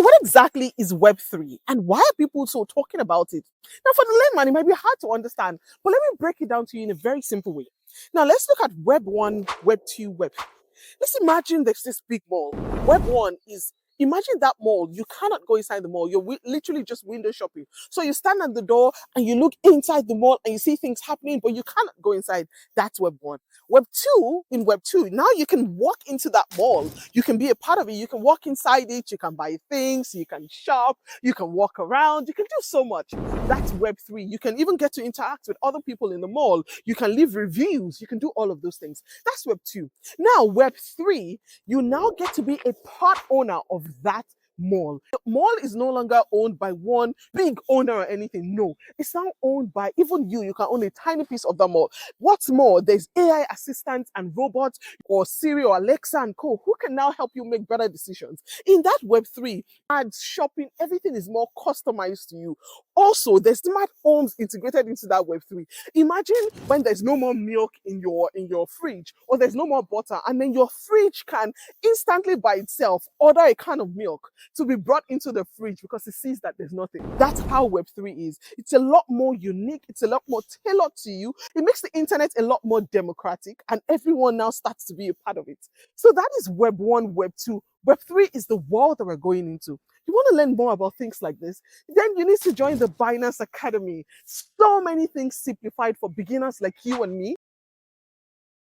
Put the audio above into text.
So what exactly is Web3 and why are people so talking about it? Now for the layman, it might be hard to understand, but let me break it down to you in a very simple way. Now let's look at Web 1, Web 2, Web 3. Let's imagine there's this big mall. Web 1 is, imagine that mall. You cannot go inside the mall. You're literally just window shopping. So you stand at the door and you look inside the mall and you see things happening, but you cannot go inside. That's Web 1. Web 2, in Web 2, now you can walk into that mall. You can be a part of it. You can walk inside it. You can buy things. You can shop. You can walk around. You can do so much. That's Web 3. You can even get to interact with other people in the mall. You can leave reviews. You can do all of those things. That's Web 2. Now, Web 3, you now get to be a part owner of that mall. The mall is no longer owned by one big owner or anything. No, it's now owned by even you. You can own a tiny piece of the mall. What's more, there's AI assistants and robots or Siri or Alexa and co who can now help you make better decisions. In that Web3, ads, shopping, everything is more customized to you. Also, there's smart homes integrated into that Web3. Imagine when there's no more milk in your fridge, or there's no more butter, and then your fridge can instantly by itself order a can of milk to be brought into the fridge because it sees that there's nothing. That's how Web3 is. It's a lot more unique. It's a lot more tailored to you. It makes the internet a lot more democratic, and everyone now starts to be a part of it. So that is Web 1, Web 2. Web 3 is the world that we're going into. You want to learn more about things like this? Then you need to join the Binance Academy. So many things simplified for beginners like you and me.